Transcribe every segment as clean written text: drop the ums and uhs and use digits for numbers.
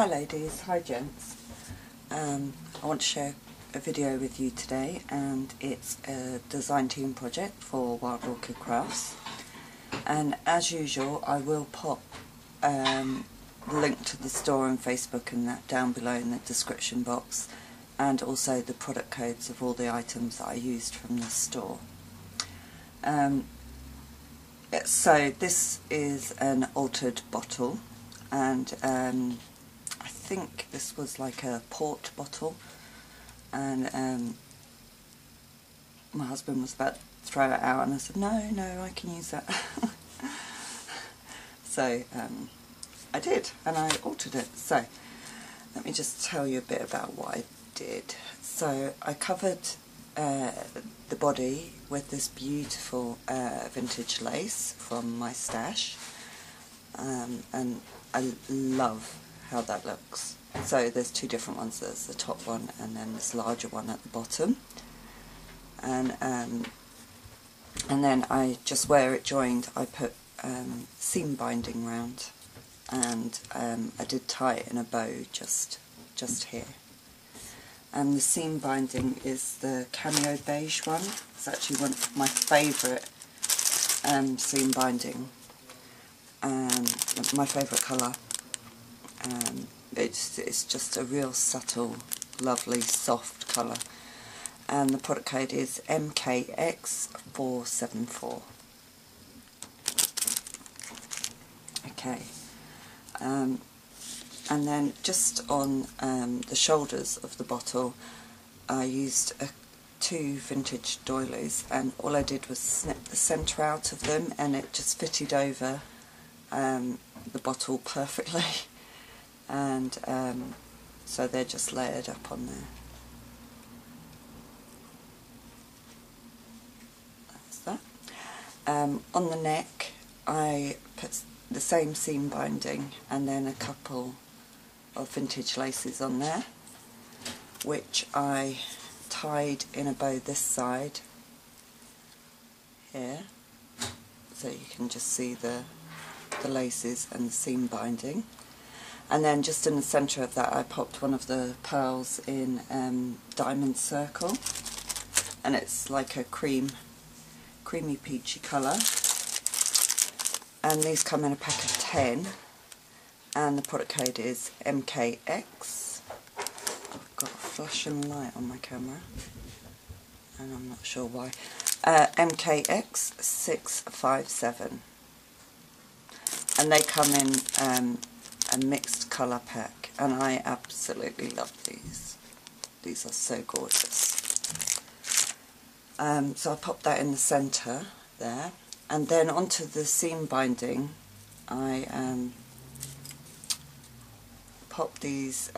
Hi ladies, hi gents. I want to share a video with you today, and it's a design team project for Wild Orchid Crafts. And as usual, I will pop the link to the store on Facebook and that down below in the description box, and also the product codes of all the items that I used from the store. So this is an altered bottle, and I think this was like a port bottle, and my husband was about to throw it out, and I said no, I can use that. So I did, and I altered it. So let me just tell you a bit about what I did. So I covered the body with this beautiful vintage lace from my stash, and I love how that looks. So there's two different ones. There's the top one and then this larger one at the bottom, and then I just, where it joined, I put seam binding round, and I did tie it in a bow just here. And the seam binding is the cameo beige one. It's actually one of my favourite seam binding, my favourite colour. It's just a real subtle, lovely, soft colour. And the product code is MKX474. Okay. And then just on the shoulders of the bottle, I used two vintage doilies, and all I did was snip the centre out of them, and it just fitted over the bottle perfectly. And so they're just layered up on there. That's that. On the neck, I put the same seam binding and then a couple of vintage laces on there, which I tied in a bow this side here, so you can just see the laces and the seam binding. And then just in the centre of that, I popped one of the pearls in diamond circle, and it's like a creamy peachy colour. And these come in a pack of 10, and the product code is MKX. I've got a flashing light on my camera, and I'm not sure why. MKX657, and they come in a mixed colour pack, and I absolutely love these. These are so gorgeous. So I popped that in the centre there, and then onto the seam binding I popped these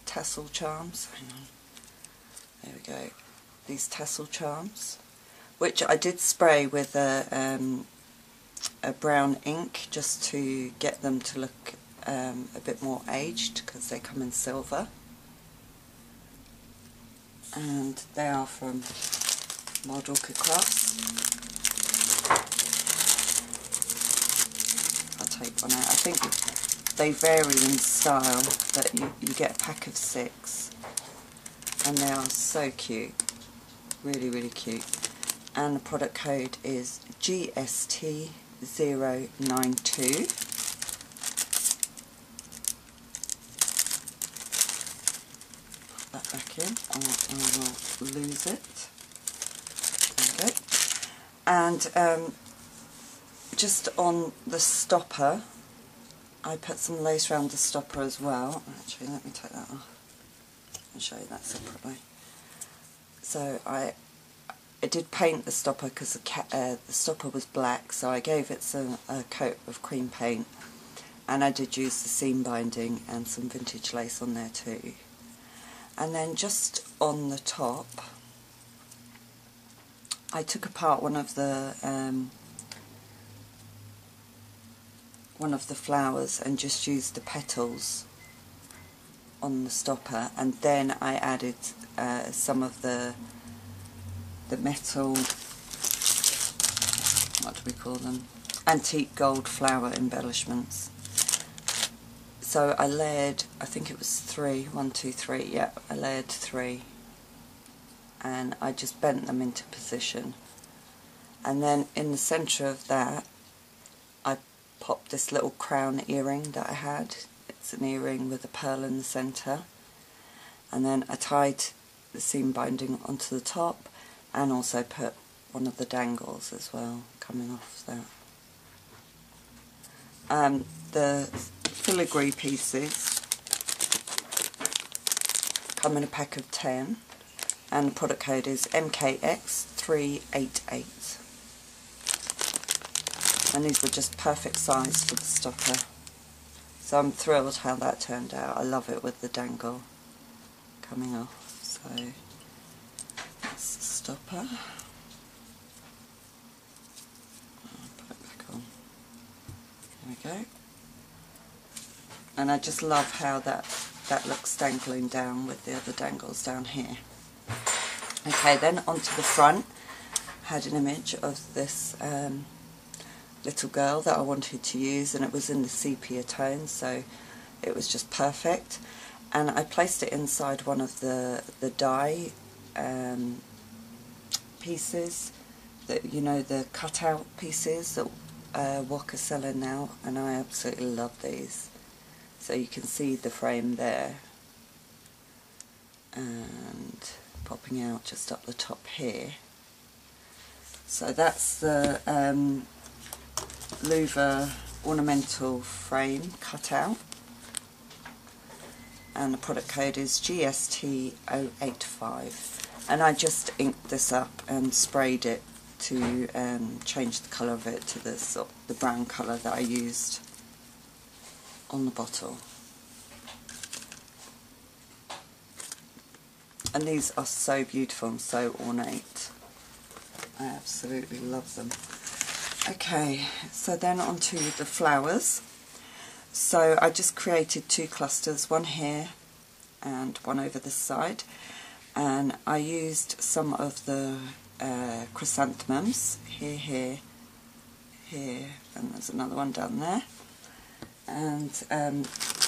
tassel charms. Hang on. There we go. These tassel charms, which I did spray with a brown ink just to get them to look a bit more aged, because they come in silver, and they are from Wild Orchid Crafts. I'll take one out. I think they vary in style, but you get a pack of 6, and they are so cute, really cute. And the product code is GST092. Put that back in, or I will lose it. There we go. And just on the stopper, I put some lace around the stopper as well. Actually, let me take that off and show you that separately. So I did paint the stopper because the stopper was black, so I gave it a coat of cream paint, and I did use the seam binding and some vintage lace on there too. And then just on the top, I took apart one of the flowers and just used the petals on the stopper, and then I added some of the metal, what do we call them, antique gold flower embellishments. So So I layered, I think it was 3, 1, 2, 3, yeah, I layered 3, and I just bent them into position. And then in the centre of that I popped this little crown earring that I had. It's an earring with a pearl in the centre, and then I tied the seam binding onto the top and also put one of the dangles as well coming off there. The filigree pieces come in a pack of 10, and the product code is MKX388. And these were just perfect size for the stopper. So I'm thrilled how that turned out. I love it with the dangle coming off. So that's the stopper. I'll put it back on. There we go. And I just love how that looks dangling down with the other dangles down here. Okay, then onto the front. I had an image of this little girl that I wanted to use, and it was in the sepia tone, so it was just perfect. And I placed it inside one of the die pieces, that, you know, the cutout pieces that Wok are selling now, and I absolutely love these. So you can see the frame there, and popping out just up the top here. So that's the Louvre ornamental frame cutout, and the product code is GST085, and I just inked this up and sprayed it to change the colour of it to the brown colour that I used on the bottle. And these are so beautiful and so ornate. I absolutely love them. Okay, so then onto the flowers. So I just created 2 clusters, one here and one over this side, and I used some of the chrysanthemums here, and there's another one down there, and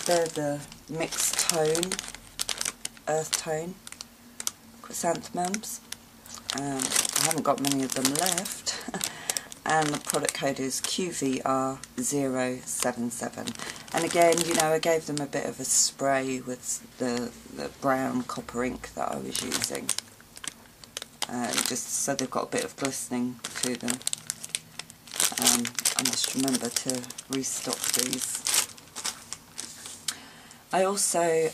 they're the mixed tone, earth tone chrysanthemums. I haven't got many of them left. And the product code is QVR077. And again, you know, I gave them a bit of a spray with the brown copper ink that I was using, just so they've got a bit of glistening to them. I must remember to restock these. I also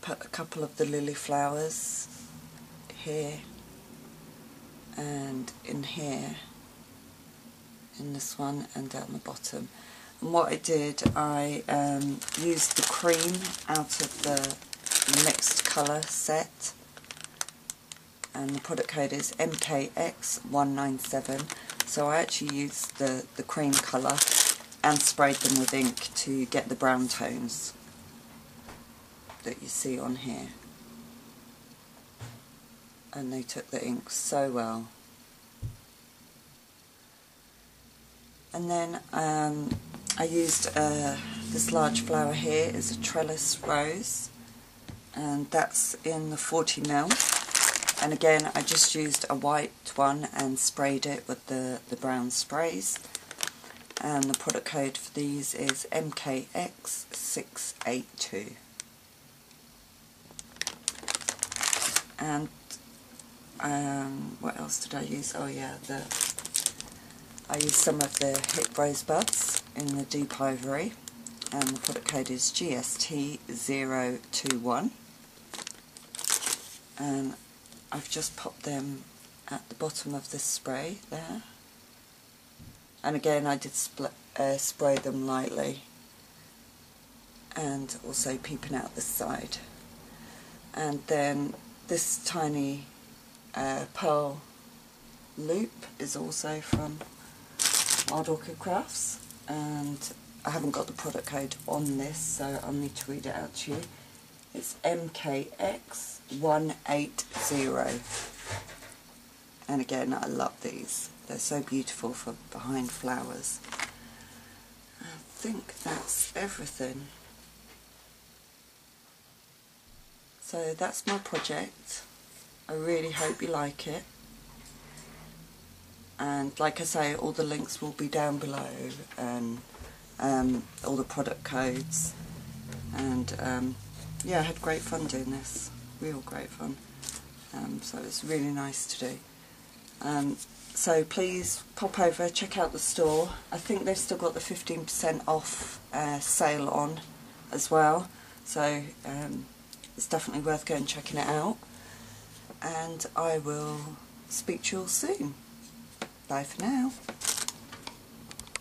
put a couple of the lily flowers here and in here, in this one, and down the bottom. And what I did, I used the cream out of the mixed colour set, and the product code is MKX197. So I actually used the cream colour and sprayed them with ink to get the brown tones that you see on here. And they took the ink so well. And then I used this large flower here is a trellis rose, and that's in the 40ml. And again, I just used a white one and sprayed it with the brown sprays. And the product code for these is MKX682. And what else did I use? Oh yeah, I used some of the hip rosebuds in the deep ivory, and the product code is GST021. And I've just popped them at the bottom of this spray there. And again, I did spray them lightly, and also peeping out this side. And then this tiny pearl loop is also from Wild Orchid Crafts, and I haven't got the product code on this, so I'll need to read it out to you. It's MKX180. And again, I love these. They're so beautiful for behind flowers. I think that's everything. So that's my project. I really hope you like it. And like I say, all the links will be down below, and all the product codes. And yeah, I had great fun doing this. Real great fun. So it's really nice to do. So please pop over, check out the store. I think they've still got the 15% off sale on as well. So it's definitely worth going and checking it out. And I will speak to you all soon. Bye for now.